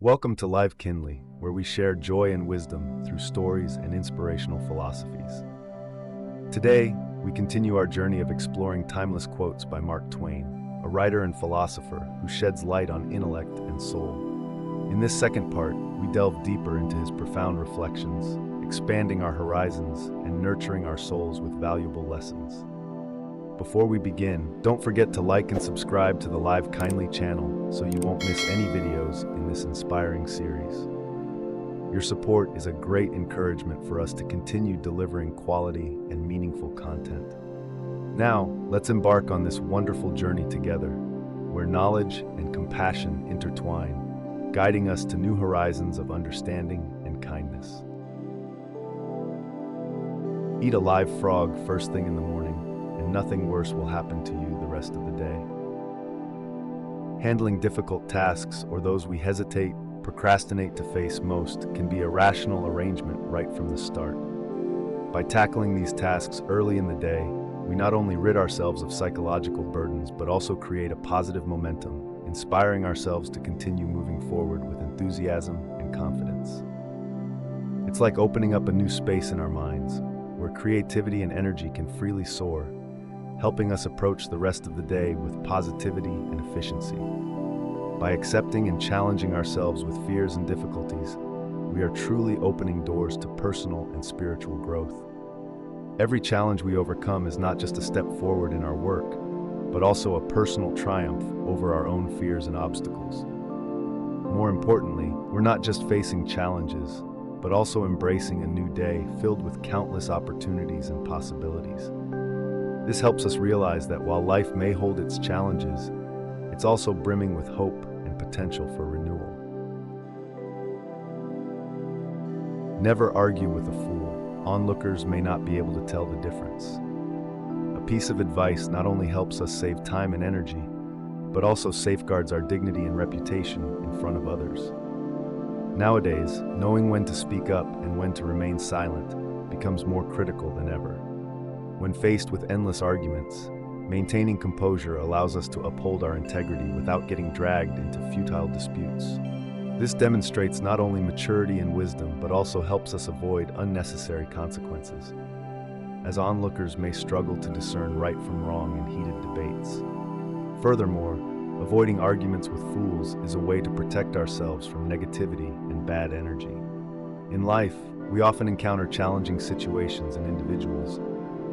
Welcome to Live Kinley, where we share joy and wisdom through stories and inspirational philosophies. Today, we continue our journey of exploring timeless quotes by Mark Twain, a writer and philosopher who sheds light on intellect and soul. In this second part, we delve deeper into his profound reflections, expanding our horizons and nurturing our souls with valuable lessons. Before we begin, don't forget to like and subscribe to the Live Kindly channel so you won't miss any videos in this inspiring series. Your support is a great encouragement for us to continue delivering quality and meaningful content. Now, let's embark on this wonderful journey together, where knowledge and compassion intertwine, guiding us to new horizons of understanding and kindness. Eat a live frog first thing in the morning, and nothing worse will happen to you the rest of the day. Handling difficult tasks or those we hesitate, procrastinate to face most can be a rational arrangement right from the start. By tackling these tasks early in the day, we not only rid ourselves of psychological burdens but also create a positive momentum, inspiring ourselves to continue moving forward with enthusiasm and confidence. It's like opening up a new space in our minds, where creativity and energy can freely soar, helping us approach the rest of the day with positivity and efficiency. By accepting and challenging ourselves with fears and difficulties, we are truly opening doors to personal and spiritual growth. Every challenge we overcome is not just a step forward in our work, but also a personal triumph over our own fears and obstacles. More importantly, we're not just facing challenges, but also embracing a new day filled with countless opportunities and possibilities. This helps us realize that while life may hold its challenges, it's also brimming with hope and potential for renewal. Never argue with a fool. Onlookers may not be able to tell the difference. A piece of advice not only helps us save time and energy, but also safeguards our dignity and reputation in front of others. Nowadays, knowing when to speak up and when to remain silent becomes more critical than ever. When faced with endless arguments, maintaining composure allows us to uphold our integrity without getting dragged into futile disputes. This demonstrates not only maturity and wisdom, but also helps us avoid unnecessary consequences, as onlookers may struggle to discern right from wrong in heated debates. Furthermore, avoiding arguments with fools is a way to protect ourselves from negativity and bad energy. In life, we often encounter challenging situations and individuals,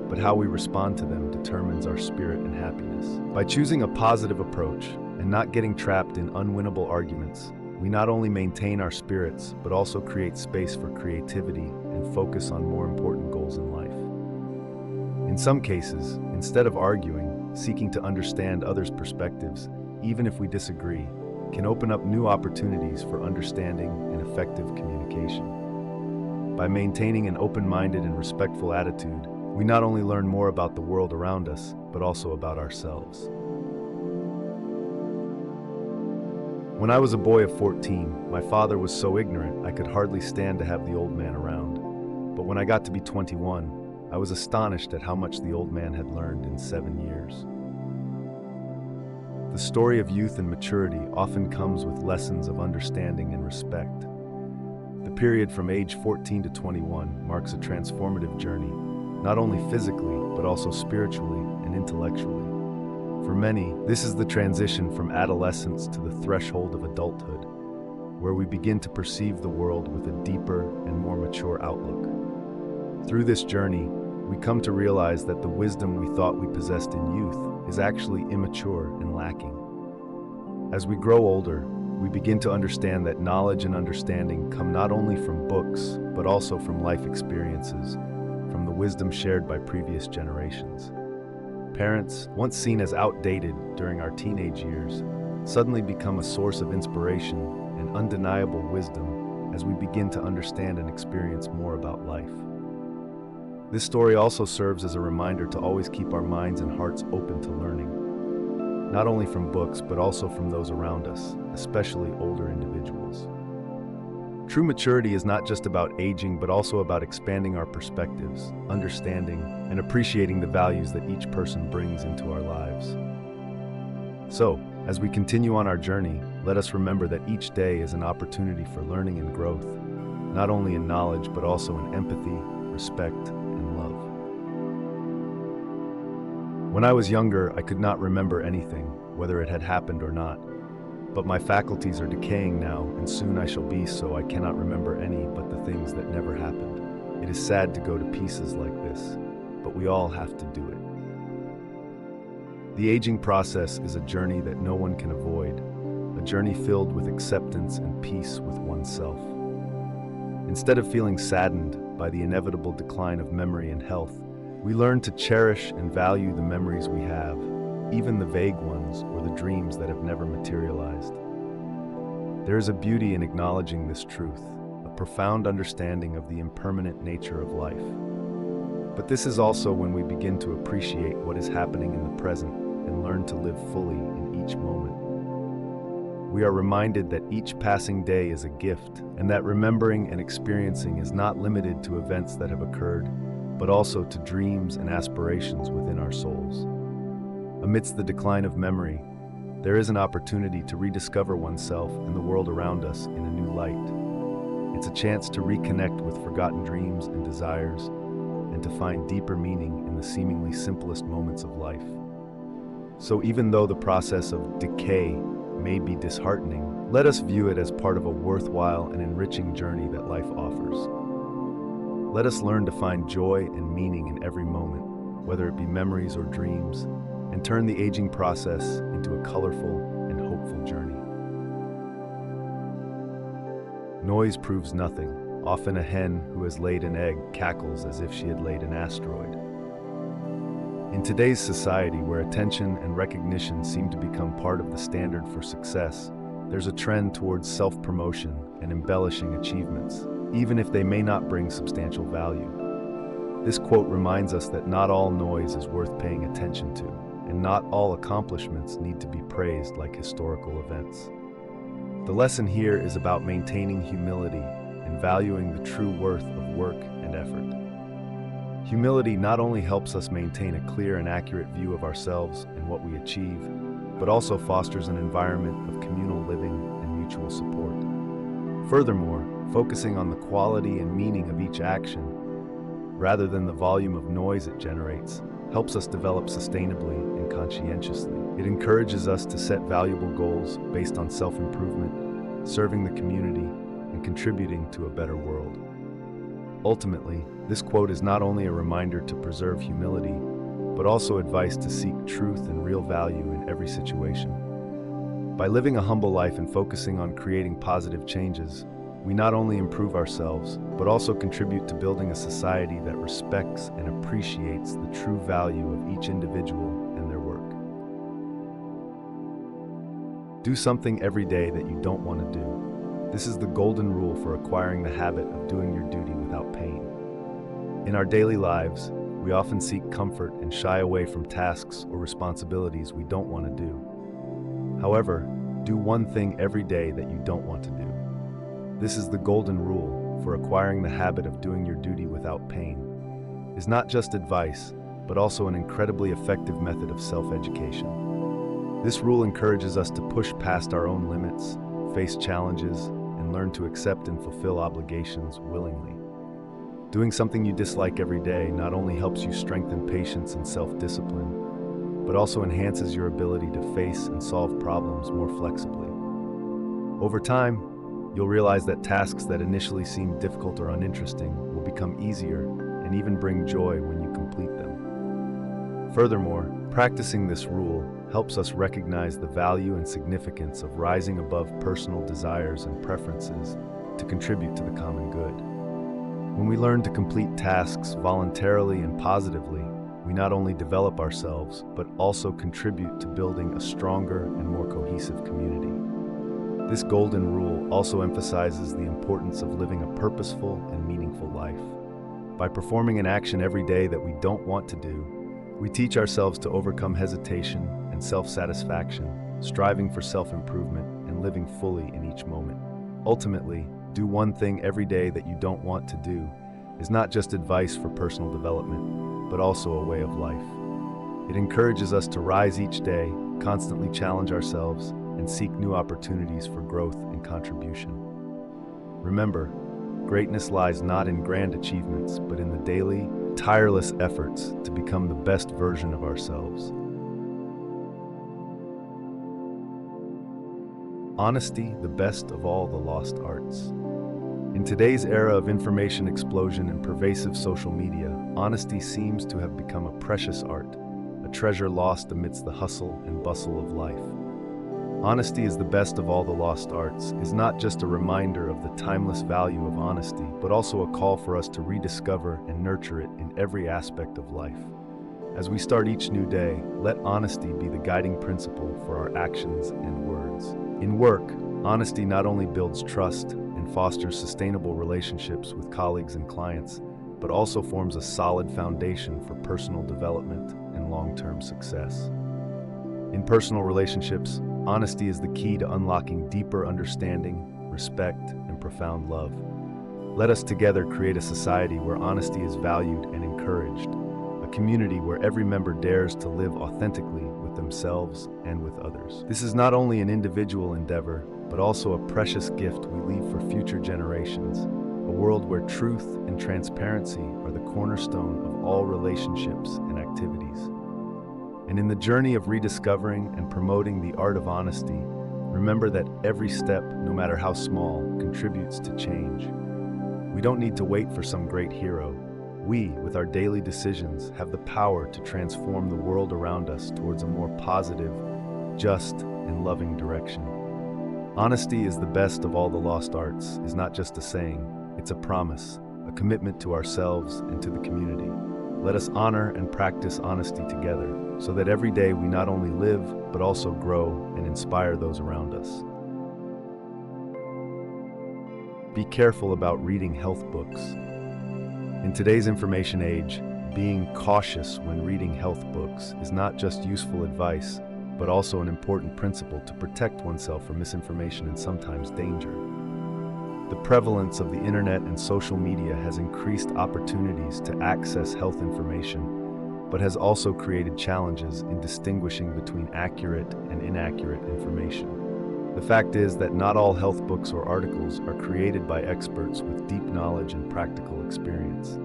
but how we respond to them determines our spirit and happiness. By choosing a positive approach and not getting trapped in unwinnable arguments, we not only maintain our spirits, but also create space for creativity and focus on more important goals in life. In some cases, instead of arguing, seeking to understand others' perspectives, even if we disagree, can open up new opportunities for understanding and effective communication. By maintaining an open-minded and respectful attitude, we not only learn more about the world around us, but also about ourselves. When I was a boy of 14, my father was so ignorant I could hardly stand to have the old man around. But when I got to be 21, I was astonished at how much the old man had learned in 7 years. The story of youth and maturity often comes with lessons of understanding and respect. The period from age 14 to 21 marks a transformative journey, not only physically, but also spiritually and intellectually. For many, this is the transition from adolescence to the threshold of adulthood, where we begin to perceive the world with a deeper and more mature outlook. Through this journey, we come to realize that the wisdom we thought we possessed in youth is actually immature and lacking. As we grow older, we begin to understand that knowledge and understanding come not only from books, but also from life experiences, from the wisdom shared by previous generations. Parents, once seen as outdated during our teenage years, suddenly become a source of inspiration and undeniable wisdom as we begin to understand and experience more about life. This story also serves as a reminder to always keep our minds and hearts open to learning, not only from books, but also from those around us, especially older individuals. True maturity is not just about aging, but also about expanding our perspectives, understanding, and appreciating the values that each person brings into our lives. So, As we continue on our journey, let us remember that each day is an opportunity for learning and growth, not only in knowledge, but also in empathy, respect, and love. When I was younger, I could not remember anything, whether it had happened or not. But my faculties are decaying now, and soon I shall be so I cannot remember any but the things that never happened. It is sad to go to pieces like this, but we all have to do it. The aging process is a journey that no one can avoid, a journey filled with acceptance and peace with oneself. Instead of feeling saddened by the inevitable decline of memory and health, we learn to cherish and value the memories we have, even the vague ones or the dreams that have never materialized. There is a beauty in acknowledging this truth, a profound understanding of the impermanent nature of life. But this is also when we begin to appreciate what is happening in the present and learn to live fully in each moment. We are reminded that each passing day is a gift, and that remembering and experiencing is not limited to events that have occurred, but also to dreams and aspirations within our souls. Amidst the decline of memory, there is an opportunity to rediscover oneself and the world around us in a new light. It's a chance to reconnect with forgotten dreams and desires, and to find deeper meaning in the seemingly simplest moments of life. So even though the process of decay may be disheartening, let us view it as part of a worthwhile and enriching journey that life offers. Let us learn to find joy and meaning in every moment, whether it be memories or dreams, and turn the aging process into a colorful and hopeful journey. Noise proves nothing. Often a hen who has laid an egg cackles as if she had laid an asteroid. In today's society, where attention and recognition seem to become part of the standard for success, there's a trend towards self-promotion and embellishing achievements, even if they may not bring substantial value. This quote reminds us that not all noise is worth paying attention to, and not all accomplishments need to be praised like historical events. The lesson here is about maintaining humility and valuing the true worth of work and effort. Humility not only helps us maintain a clear and accurate view of ourselves and what we achieve, but also fosters an environment of communal living and mutual support. Furthermore, focusing on the quality and meaning of each action, rather than the volume of noise it generates, helps us develop sustainably and conscientiously. It encourages us to set valuable goals based on self-improvement, serving the community, and contributing to a better world. Ultimately, this quote is not only a reminder to preserve humility, but also advice to seek truth and real value in every situation. By living a humble life and focusing on creating positive changes, we not only improve ourselves, but also contribute to building a society that respects and appreciates the true value of each individual and their work. Do something every day that you don't want to do. This is the golden rule for acquiring the habit of doing your duty without pain. In our daily lives, we often seek comfort and shy away from tasks or responsibilities we don't want to do. However, do one thing every day that you don't want to do. This is the golden rule for acquiring the habit of doing your duty without pain. It's not just advice, but also an incredibly effective method of self-education. This rule encourages us to push past our own limits, face challenges, and learn to accept and fulfill obligations willingly. Doing something you dislike every day not only helps you strengthen patience and self-discipline, but also enhances your ability to face and solve problems more flexibly. Over time, you'll realize that tasks that initially seem difficult or uninteresting will become easier and even bring joy when you complete them. Furthermore, practicing this rule helps us recognize the value and significance of rising above personal desires and preferences to contribute to the common good. When we learn to complete tasks voluntarily and positively, we not only develop ourselves, but also contribute to building a stronger and more cohesive community. This golden rule also emphasizes the importance of living a purposeful and meaningful life. By performing an action every day that we don't want to do, we teach ourselves to overcome hesitation and self-satisfaction, striving for self-improvement and living fully in each moment. Ultimately, do one thing every day that you don't want to do is not just advice for personal development, but also a way of life. It encourages us to rise each day, constantly challenge ourselves, and seek new opportunities for growth and contribution. Remember, greatness lies not in grand achievements, but in the daily, tireless efforts to become the best version of ourselves. Honesty, the best of all the lost arts. In today's era of information explosion and pervasive social media, honesty seems to have become a precious art, a treasure lost amidst the hustle and bustle of life. Honesty is the best of all the lost arts is not just a reminder of the timeless value of honesty, but also a call for us to rediscover and nurture it in every aspect of life. As we start each new day, let honesty be the guiding principle for our actions and words. In work, honesty not only builds trust and fosters sustainable relationships with colleagues and clients, but also forms a solid foundation for personal development and long-term success. In personal relationships, honesty is the key to unlocking deeper understanding, respect, and profound love. Let us together create a society where honesty is valued and encouraged, a community where every member dares to live authentically with themselves and with others. This is not only an individual endeavor, but also a precious gift we leave for future generations, a world where truth and transparency are the cornerstone of all relationships and activities. And in the journey of rediscovering and promoting the art of honesty, remember that every step, no matter how small, contributes to change. We don't need to wait for some great hero. We, with our daily decisions, have the power to transform the world around us towards a more positive, just, and loving direction. Honesty is the best of all the lost arts is not just a saying, it's a promise, a commitment to ourselves and to the community. Let us honor and practice honesty together, so that every day we not only live, but also grow and inspire those around us. Be careful about reading health books. In today's information age, being cautious when reading health books is not just useful advice, but also an important principle to protect oneself from misinformation and sometimes danger. The prevalence of the internet and social media has increased opportunities to access health information, but has also created challenges in distinguishing between accurate and inaccurate information. The fact is that not all health books or articles are created by experts with deep knowledge and practical experience.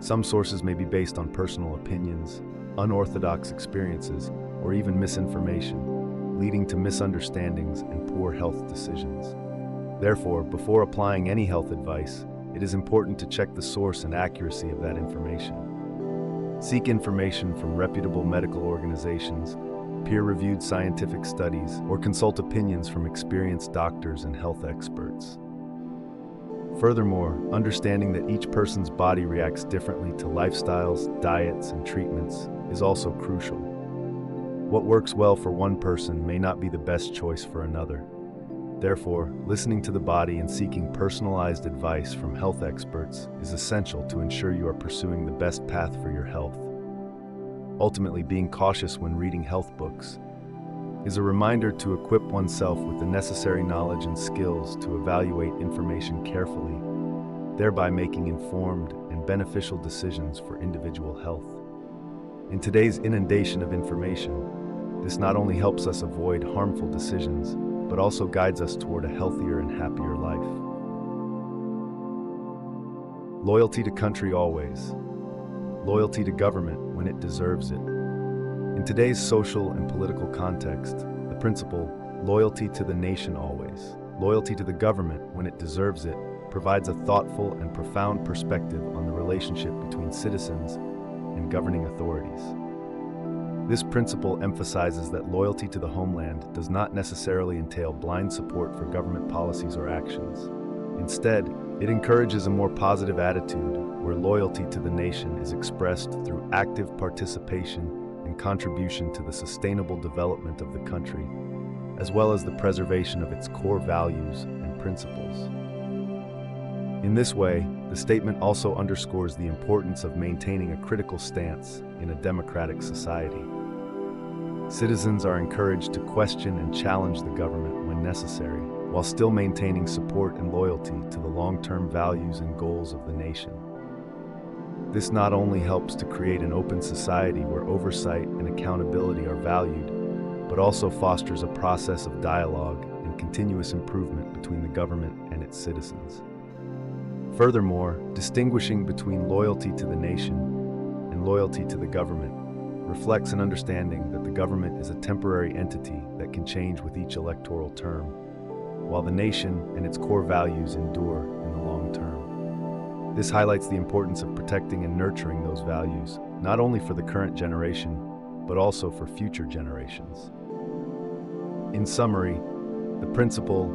Some sources may be based on personal opinions, unorthodox experiences, or even misinformation, leading to misunderstandings and poor health decisions. Therefore, before applying any health advice, it is important to check the source and accuracy of that information. Seek information from reputable medical organizations, peer-reviewed scientific studies, or consult opinions from experienced doctors and health experts. Furthermore, understanding that each person's body reacts differently to lifestyles, diets, and treatments is also crucial. What works well for one person may not be the best choice for another. Therefore, listening to the body and seeking personalized advice from health experts is essential to ensure you are pursuing the best path for your health. Ultimately, being cautious when reading health books is a reminder to equip oneself with the necessary knowledge and skills to evaluate information carefully, thereby making informed and beneficial decisions for individual health. In today's inundation of information, this not only helps us avoid harmful decisions, but also guides us toward a healthier and happier life. Loyalty to country always. Loyalty to government when it deserves it. In today's social and political context, the principle, loyalty to the nation always, loyalty to the government when it deserves it, provides a thoughtful and profound perspective on the relationship between citizens and governing authorities. This principle emphasizes that loyalty to the homeland does not necessarily entail blind support for government policies or actions. Instead, it encourages a more positive attitude where loyalty to the nation is expressed through active participation and contribution to the sustainable development of the country, as well as the preservation of its core values and principles. In this way, the statement also underscores the importance of maintaining a critical stance in a democratic society. Citizens are encouraged to question and challenge the government when necessary, while still maintaining support and loyalty to the long-term values and goals of the nation. This not only helps to create an open society where oversight and accountability are valued, but also fosters a process of dialogue and continuous improvement between the government and its citizens. Furthermore, distinguishing between loyalty to the nation and loyalty to the government reflects an understanding that the government is a temporary entity that can change with each electoral term, while the nation and its core values endure in the long term. This highlights the importance of protecting and nurturing those values, not only for the current generation, but also for future generations. In summary, the principle,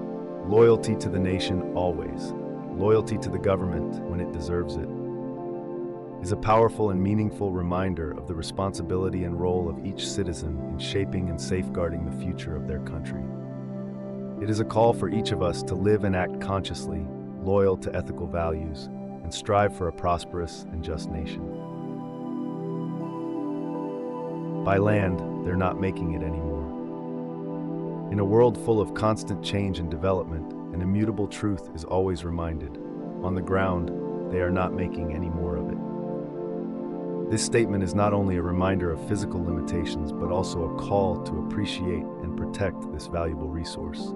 loyalty to the nation always, loyalty to the government when it deserves it, is a powerful and meaningful reminder of the responsibility and role of each citizen in shaping and safeguarding the future of their country. It is a call for each of us to live and act consciously, loyal to ethical values, and strive for a prosperous and just nation. By land, they're not making it anymore. In a world full of constant change and development, an immutable truth is always reminded. On the ground, they are not making any more of it. This statement is not only a reminder of physical limitations, but also a call to appreciate and protect this valuable resource.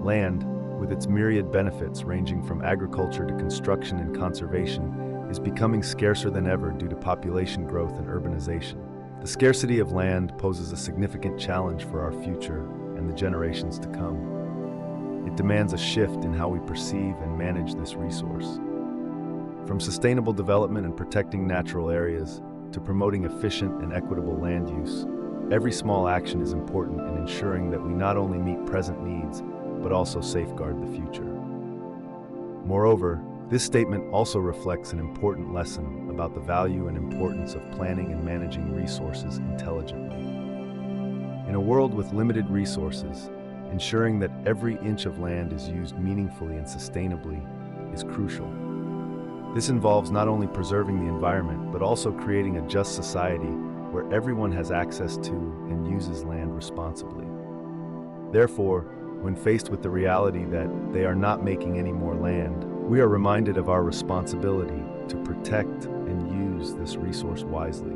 Land, with its myriad benefits ranging from agriculture to construction and conservation, is becoming scarcer than ever due to population growth and urbanization. The scarcity of land poses a significant challenge for our future and the generations to come. It demands a shift in how we perceive and manage this resource. From sustainable development and protecting natural areas to promoting efficient and equitable land use, every small action is important in ensuring that we not only meet present needs, but also safeguard the future. Moreover, this statement also reflects an important lesson about the value and importance of planning and managing resources intelligently. In a world with limited resources, ensuring that every inch of land is used meaningfully and sustainably is crucial. This involves not only preserving the environment, but also creating a just society where everyone has access to and uses land responsibly. Therefore, when faced with the reality that they are not making any more land, we are reminded of our responsibility to protect and use this resource wisely.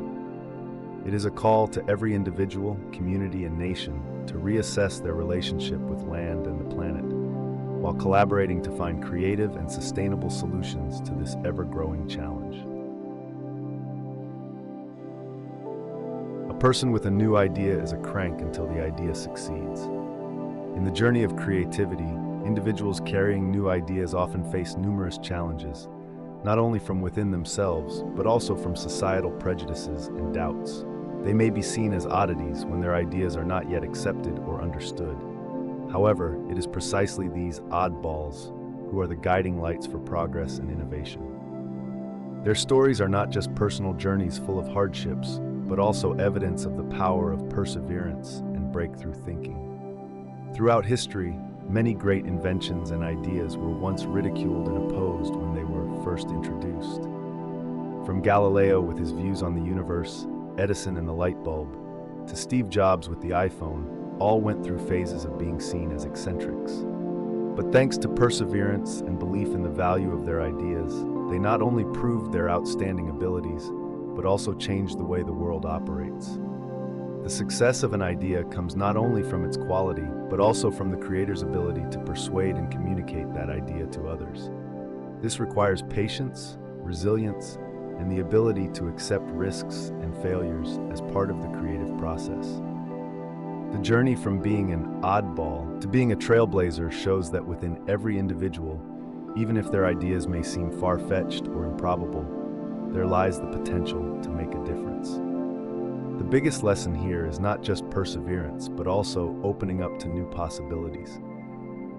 It is a call to every individual, community, and nation to reassess their relationship with land and the planet, while collaborating to find creative and sustainable solutions to this ever-growing challenge. A person with a new idea is a crank until the idea succeeds. In the journey of creativity, individuals carrying new ideas often face numerous challenges, not only from within themselves, but also from societal prejudices and doubts. They may be seen as oddities when their ideas are not yet accepted or understood. However, it is precisely these oddballs who are the guiding lights for progress and innovation. Their stories are not just personal journeys full of hardships, but also evidence of the power of perseverance and breakthrough thinking. Throughout history, many great inventions and ideas were once ridiculed and opposed when they were first introduced. From Galileo with his views on the universe, Edison and the light bulb, to Steve Jobs with the iPhone, all went through phases of being seen as eccentrics. But thanks to perseverance and belief in the value of their ideas, they not only proved their outstanding abilities, but also changed the way the world operates. The success of an idea comes not only from its quality, but also from the creator's ability to persuade and communicate that idea to others. This requires patience, resilience, and the ability to accept risks and failures as part of the creative process. The journey from being an oddball to being a trailblazer shows that within every individual, even if their ideas may seem far-fetched or improbable, there lies the potential to make a difference. The biggest lesson here is not just perseverance, but also opening up to new possibilities,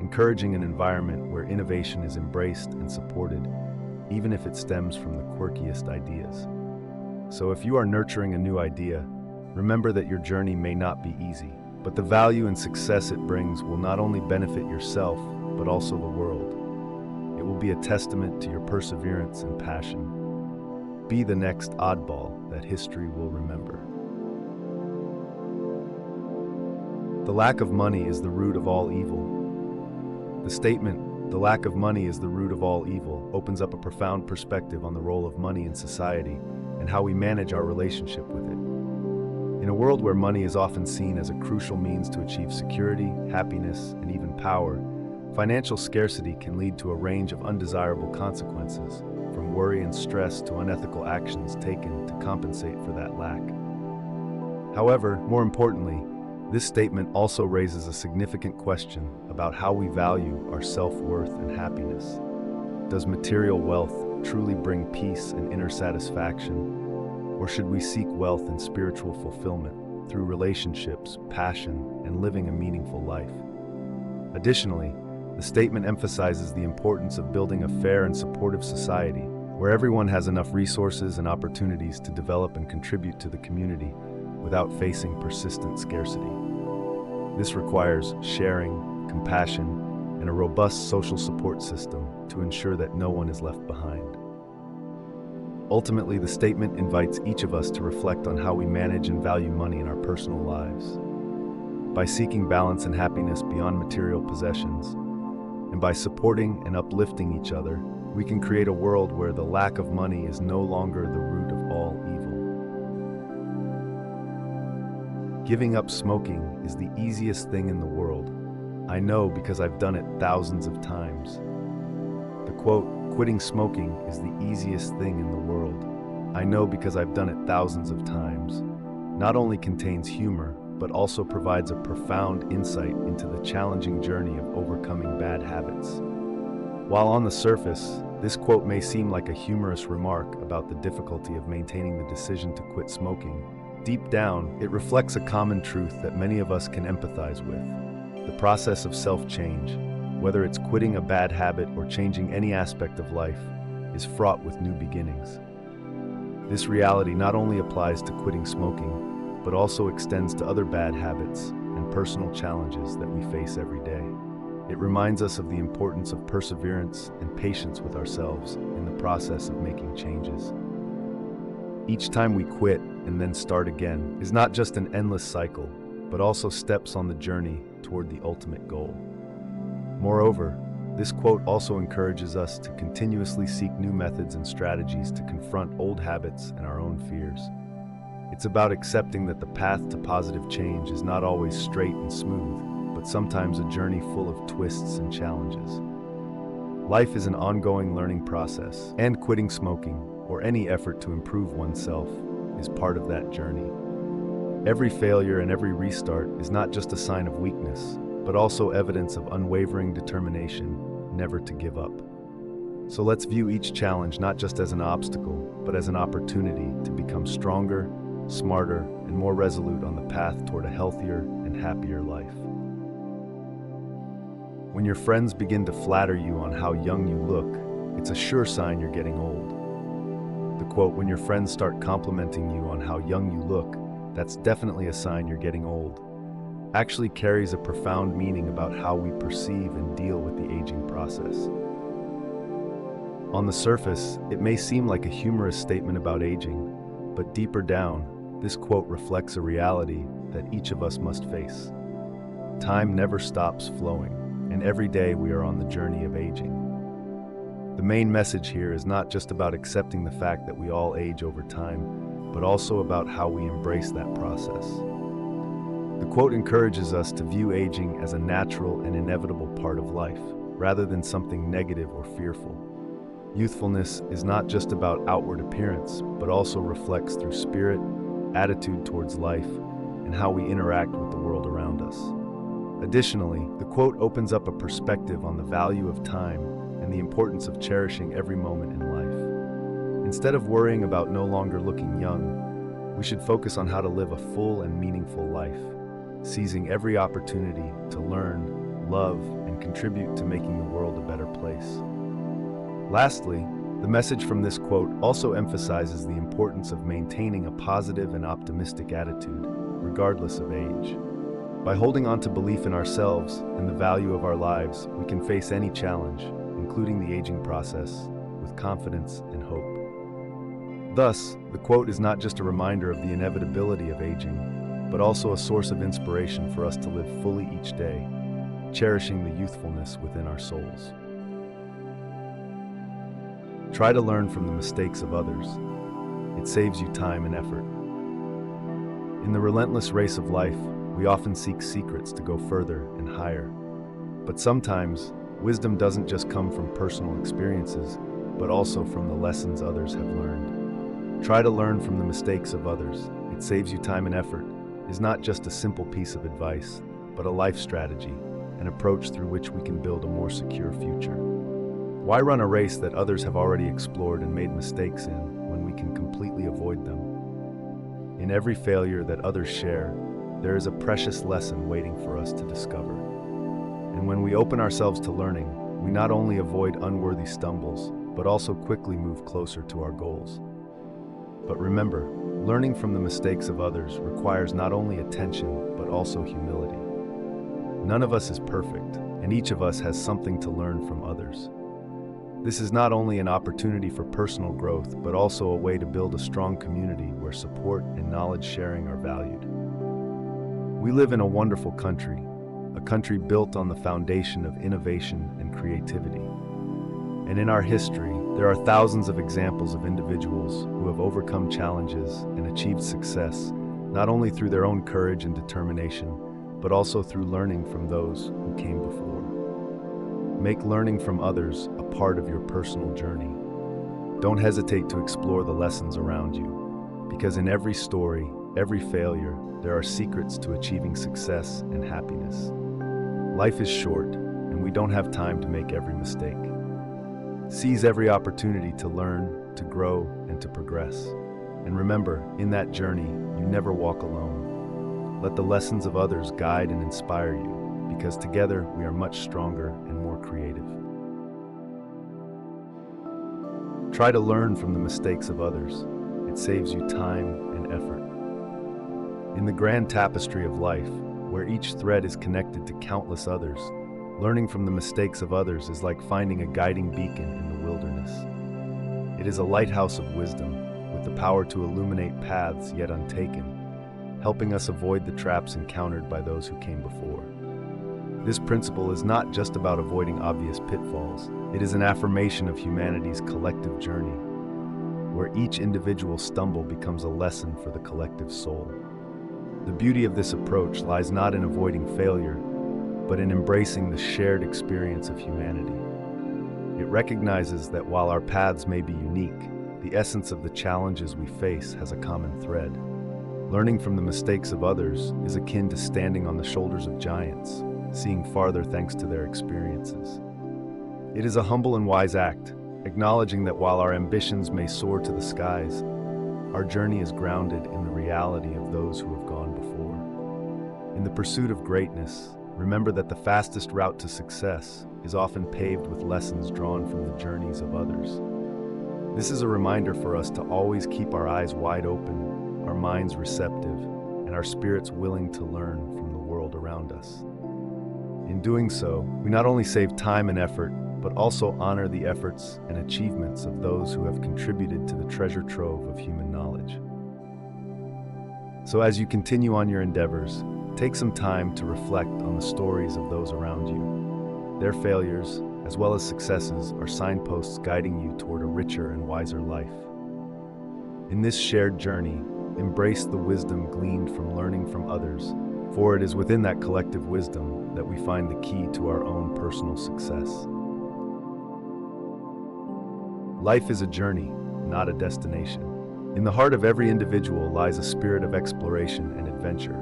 encouraging an environment where innovation is embraced and supported, even if it stems from the quirkiest ideas. So if you are nurturing a new idea, remember that your journey may not be easy, but the value and success it brings will not only benefit yourself, but also the world. It will be a testament to your perseverance and passion. Be the next oddball that history will remember. The lack of money is the root of all evil. The statement, "The lack of money is the root of all evil" opens up a profound perspective on the role of money in society and how we manage our relationship with it. In a world where money is often seen as a crucial means to achieve security, happiness, and even power, financial scarcity can lead to a range of undesirable consequences, from worry and stress to unethical actions taken to compensate for that lack. However, more importantly, this statement also raises a significant question about how we value our self-worth and happiness. Does material wealth truly bring peace and inner satisfaction, or should we seek wealth and spiritual fulfillment through relationships, passion, and living a meaningful life? Additionally, the statement emphasizes the importance of building a fair and supportive society where everyone has enough resources and opportunities to develop and contribute to the community without facing persistent scarcity. This requires sharing, compassion, and a robust social support system to ensure that no one is left behind. Ultimately, the statement invites each of us to reflect on how we manage and value money in our personal lives. By seeking balance and happiness beyond material possessions, and by supporting and uplifting each other, we can create a world where the lack of money is no longer the root of all evil. Giving up smoking is the easiest thing in the world. I know because I've done it thousands of times. The quote, "Quitting smoking is the easiest thing in the world. I know because I've done it thousands of times," not only contains humor, but also provides a profound insight into the challenging journey of overcoming bad habits. While on the surface, this quote may seem like a humorous remark about the difficulty of maintaining the decision to quit smoking, deep down, it reflects a common truth that many of us can empathize with. The process of self-change, whether it's quitting a bad habit or changing any aspect of life, is fraught with new beginnings. This reality not only applies to quitting smoking, but also extends to other bad habits and personal challenges that we face every day. It reminds us of the importance of perseverance and patience with ourselves in the process of making changes. Each time we quit and then start again is not just an endless cycle, but also steps on the journey toward the ultimate goal. Moreover, this quote also encourages us to continuously seek new methods and strategies to confront old habits and our own fears. It's about accepting that the path to positive change is not always straight and smooth, but sometimes a journey full of twists and challenges. Life is an ongoing learning process, and quitting smoking, or any effort to improve oneself, is part of that journey. Every failure and every restart is not just a sign of weakness, but also evidence of unwavering determination never to give up. So let's view each challenge not just as an obstacle, but as an opportunity to become stronger, smarter, and more resolute on the path toward a healthier and happier life. When your friends begin to flatter you on how young you look, it's a sure sign you're getting old. The quote, "When your friends start complimenting you on how young you look, that's definitely a sign you're getting old," actually carries a profound meaning about how we perceive and deal with the aging process. On the surface, it may seem like a humorous statement about aging, but deeper down, this quote reflects a reality that each of us must face. Time never stops flowing, and every day we are on the journey of aging. The main message here is not just about accepting the fact that we all age over time, but also about how we embrace that process. The quote encourages us to view aging as a natural and inevitable part of life, rather than something negative or fearful. Youthfulness is not just about outward appearance, but also reflects through spirit, attitude towards life, and how we interact with the world around us. Additionally, the quote opens up a perspective on the value of time and the importance of cherishing every moment in life. Instead of worrying about no longer looking young, we should focus on how to live a full and meaningful life, seizing every opportunity to learn, love, and contribute to making the world a better place. Lastly, the message from this quote also emphasizes the importance of maintaining a positive and optimistic attitude, regardless of age. By holding on to belief in ourselves and the value of our lives, we can face any challenge, including the aging process, with confidence and hope. Thus, the quote is not just a reminder of the inevitability of aging, but also a source of inspiration for us to live fully each day, cherishing the youthfulness within our souls. Try to learn from the mistakes of others. It saves you time and effort. In the relentless race of life, we often seek secrets to go further and higher. But sometimes, wisdom doesn't just come from personal experiences, but also from the lessons others have learned. Try to learn from the mistakes of others. It saves you time and effort. Is not just a simple piece of advice, but a life strategy, an approach through which we can build a more secure future. Why run a race that others have already explored and made mistakes in when we can completely avoid them? In every failure that others share, there is a precious lesson waiting for us to discover. And when we open ourselves to learning, we not only avoid unworthy stumbles, but also quickly move closer to our goals. But remember, learning from the mistakes of others requires not only attention, but also humility. None of us is perfect, and each of us has something to learn from others. This is not only an opportunity for personal growth, but also a way to build a strong community where support and knowledge sharing are valued. We live in a wonderful country, a country built on the foundation of innovation and creativity. And in our history, there are thousands of examples of individuals who have overcome challenges and achieved success, not only through their own courage and determination, but also through learning from those who came before. Make learning from others a part of your personal journey. Don't hesitate to explore the lessons around you, because in every story, every failure, there are secrets to achieving success and happiness. Life is short, and we don't have time to make every mistake. Seize every opportunity to learn, to grow, and to progress. And remember, in that journey, you never walk alone. Let the lessons of others guide and inspire you, because together we are much stronger and more creative. Try to learn from the mistakes of others. It saves you time and effort. In the grand tapestry of life, where each thread is connected to countless others, learning from the mistakes of others is like finding a guiding beacon in the wilderness. It is a lighthouse of wisdom, with the power to illuminate paths yet untaken, helping us avoid the traps encountered by those who came before. This principle is not just about avoiding obvious pitfalls. It is an affirmation of humanity's collective journey, where each individual stumble becomes a lesson for the collective soul. The beauty of this approach lies not in avoiding failure, but in embracing the shared experience of humanity. It recognizes that while our paths may be unique, the essence of the challenges we face has a common thread. Learning from the mistakes of others is akin to standing on the shoulders of giants, seeing farther thanks to their experiences. It is a humble and wise act, acknowledging that while our ambitions may soar to the skies, our journey is grounded in the reality of those who have gone before. In the pursuit of greatness, remember that the fastest route to success is often paved with lessons drawn from the journeys of others. This is a reminder for us to always keep our eyes wide open, our minds receptive, and our spirits willing to learn from the world around us. In doing so, we not only save time and effort, but also honor the efforts and achievements of those who have contributed to the treasure trove of human knowledge. So as you continue on your endeavors, take some time to reflect on the stories of those around you. Their failures, as well as successes, are signposts guiding you toward a richer and wiser life. In this shared journey, embrace the wisdom gleaned from learning from others, for it is within that collective wisdom that we find the key to our own personal success. Life is a journey, not a destination. In the heart of every individual lies a spirit of exploration and adventure,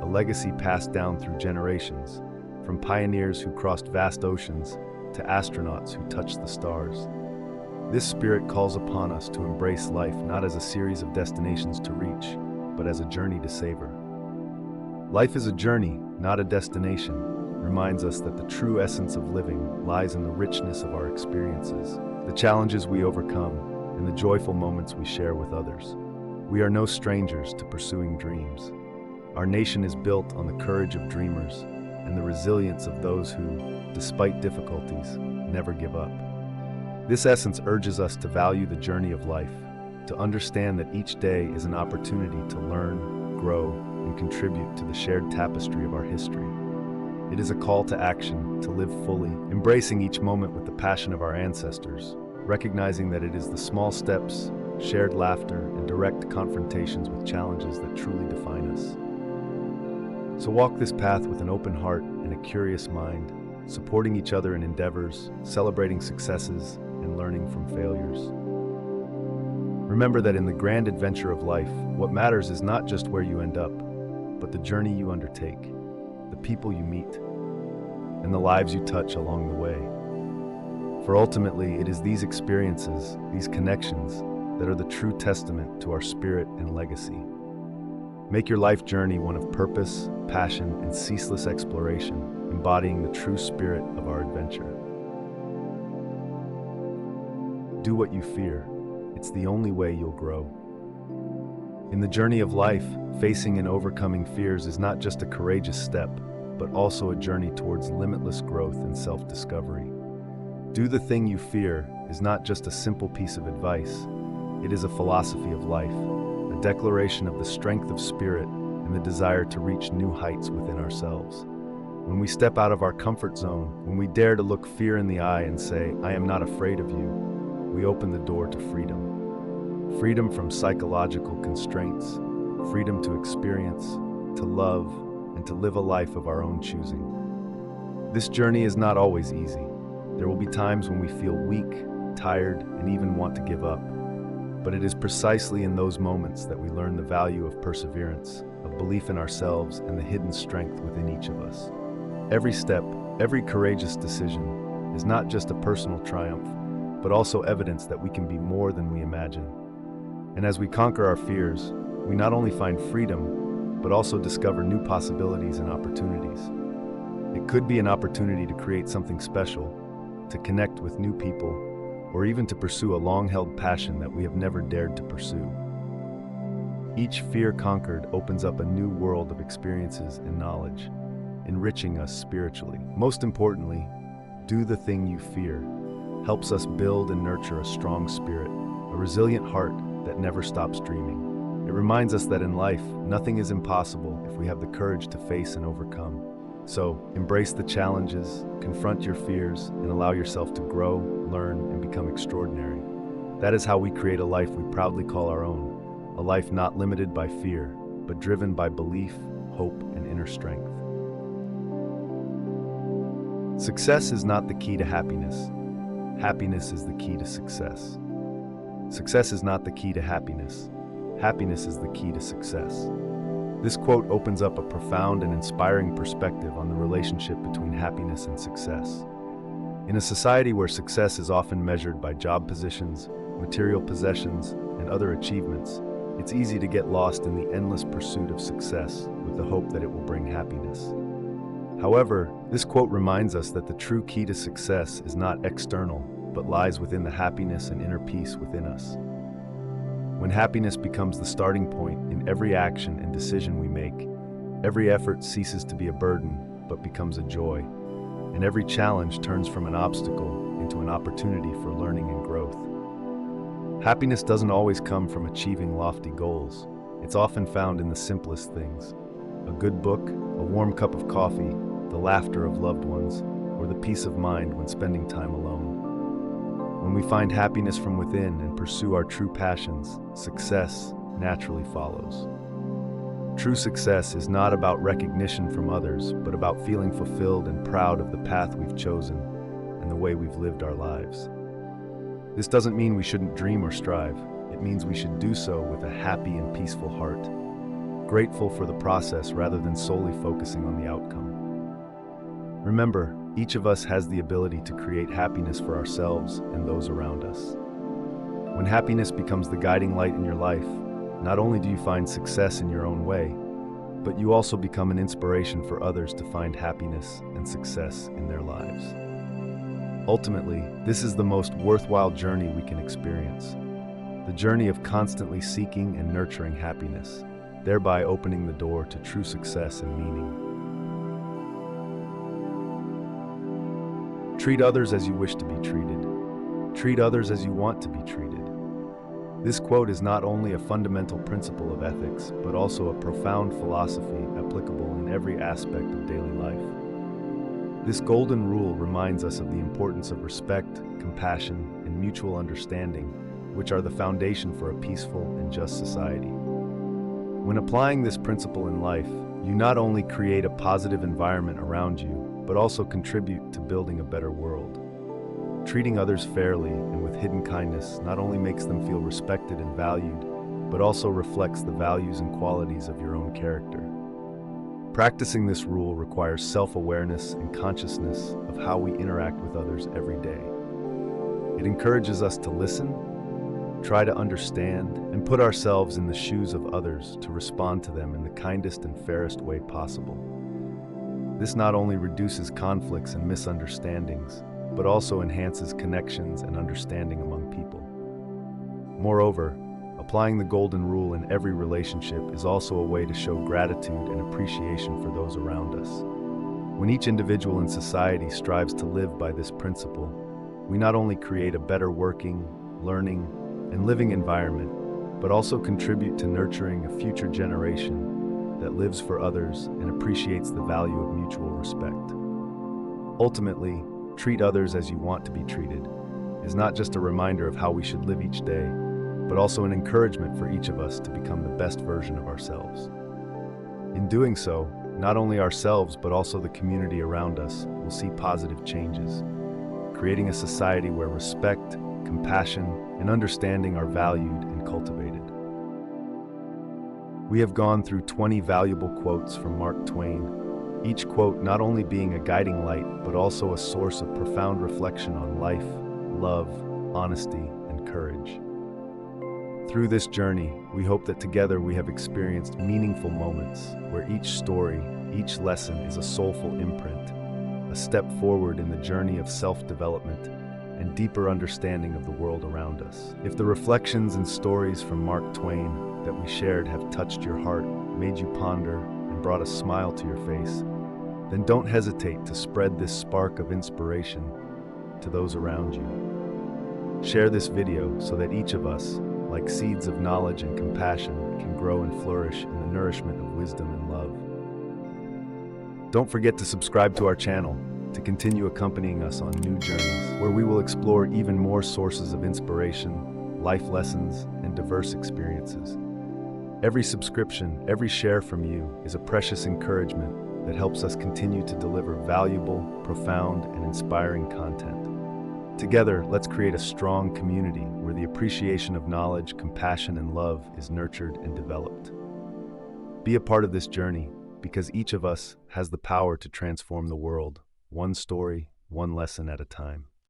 a legacy passed down through generations, from pioneers who crossed vast oceans to astronauts who touched the stars. This spirit calls upon us to embrace life not as a series of destinations to reach, but as a journey to savor. Life is a journey, not a destination, reminds us that the true essence of living lies in the richness of our experiences, the challenges we overcome, and the joyful moments we share with others. We are no strangers to pursuing dreams. Our nation is built on the courage of dreamers and the resilience of those who, despite difficulties, never give up. This essence urges us to value the journey of life, to understand that each day is an opportunity to learn, grow, and contribute to the shared tapestry of our history. It is a call to action, to live fully, embracing each moment with the passion of our ancestors, recognizing that it is the small steps, shared laughter, and direct confrontations with challenges that truly define us. So walk this path with an open heart and a curious mind, supporting each other in endeavors, celebrating successes, and learning from failures. Remember that in the grand adventure of life, what matters is not just where you end up, but the journey you undertake, the people you meet, and the lives you touch along the way. For ultimately, it is these experiences, these connections, that are the true testament to our spirit and legacy. Make your life journey one of purpose, passion, and ceaseless exploration, embodying the true spirit of our adventure. Do what you fear. It's the only way you'll grow. In the journey of life, facing and overcoming fears is not just a courageous step, but also a journey towards limitless growth and self-discovery. Do the thing you fear is not just a simple piece of advice. It is a philosophy of life, a declaration of the strength of spirit and the desire to reach new heights within ourselves. When we step out of our comfort zone, when we dare to look fear in the eye and say, "I am not afraid of you," we open the door to freedom. Freedom from psychological constraints, freedom to experience, to love, and to live a life of our own choosing. This journey is not always easy. There will be times when we feel weak, tired, and even want to give up. But it is precisely in those moments that we learn the value of perseverance, of belief in ourselves, and the hidden strength within each of us. Every step, every courageous decision is not just a personal triumph, but also evidence that we can be more than we imagine. And as we conquer our fears, we not only find freedom, but also discover new possibilities and opportunities. It could be an opportunity to create something special, to connect with new people, or even to pursue a long-held passion that we have never dared to pursue. Each fear conquered opens up a new world of experiences and knowledge, enriching us spiritually. Most importantly, do the thing you fear helps us build and nurture a strong spirit, a resilient heart that never stops dreaming. It reminds us that in life, nothing is impossible if we have the courage to face and overcome. So, embrace the challenges, confront your fears, and allow yourself to grow, learn, and become extraordinary. That is how we create a life we proudly call our own, a life not limited by fear, but driven by belief, hope, and inner strength. Success is not the key to happiness. Happiness is the key to success. Success is not the key to happiness. Happiness is the key to success. This quote opens up a profound and inspiring perspective on the relationship between happiness and success. In a society where success is often measured by job positions, material possessions, and other achievements, it's easy to get lost in the endless pursuit of success with the hope that it will bring happiness. However, this quote reminds us that the true key to success is not external, but lies within the happiness and inner peace within us. When happiness becomes the starting point in every action and decision we make, every effort ceases to be a burden, but becomes a joy, and every challenge turns from an obstacle into an opportunity for learning and growth. Happiness doesn't always come from achieving lofty goals. It's often found in the simplest things: a good book, a warm cup of coffee, the laughter of loved ones, or the peace of mind when spending time alone. When we find happiness from within and pursue our true passions, success naturally follows. True success is not about recognition from others, but about feeling fulfilled and proud of the path we've chosen and the way we've lived our lives. This doesn't mean we shouldn't dream or strive. It means we should do so with a happy and peaceful heart, grateful for the process rather than solely focusing on the outcome. Remember, each of us has the ability to create happiness for ourselves and those around us. When happiness becomes the guiding light in your life, not only do you find success in your own way, but you also become an inspiration for others to find happiness and success in their lives. Ultimately, this is the most worthwhile journey we can experience, the journey of constantly seeking and nurturing happiness, thereby opening the door to true success and meaning. Treat others as you wish to be treated. Treat others as you want to be treated. This quote is not only a fundamental principle of ethics, but also a profound philosophy applicable in every aspect of daily life. This golden rule reminds us of the importance of respect, compassion, and mutual understanding, which are the foundation for a peaceful and just society. When applying this principle in life, you not only create a positive environment around you, but also contribute to building a better world. Treating others fairly and with hidden kindness not only makes them feel respected and valued, but also reflects the values and qualities of your own character. Practicing this rule requires self-awareness and consciousness of how we interact with others every day. It encourages us to listen, try to understand, and put ourselves in the shoes of others to respond to them in the kindest and fairest way possible. This not only reduces conflicts and misunderstandings, but also enhances connections and understanding among people. Moreover, applying the golden rule in every relationship is also a way to show gratitude and appreciation for those around us. When each individual in society strives to live by this principle, we not only create a better working, learning, and living environment, but also contribute to nurturing a future generation that lives for others and appreciates the value of mutual respect. Ultimately, treat others as you want to be treated is not just a reminder of how we should live each day, but also an encouragement for each of us to become the best version of ourselves. In doing so, not only ourselves but also the community around us will see positive changes, creating a society where respect, compassion, and understanding are valued and cultivated. We have gone through 20 valuable quotes from Mark Twain, each quote not only being a guiding light, but also a source of profound reflection on life, love, honesty, and courage. Through this journey, we hope that together we have experienced meaningful moments where each story, each lesson is a soulful imprint, a step forward in the journey of self-development and deeper understanding of the world around us. If the reflections and stories from Mark Twain that we shared have touched your heart, made you ponder, and brought a smile to your face, then don't hesitate to spread this spark of inspiration to those around you. Share this video so that each of us, like seeds of knowledge and compassion, can grow and flourish in the nourishment of wisdom and love. Don't forget to subscribe to our channel to continue accompanying us on new journeys, where we will explore even more sources of inspiration, life lessons, and diverse experiences. Every subscription, every share from you is a precious encouragement that helps us continue to deliver valuable, profound, and inspiring content. Together, let's create a strong community where the appreciation of knowledge, compassion, and love is nurtured and developed. Be a part of this journey, because each of us has the power to transform the world, one story, one lesson at a time.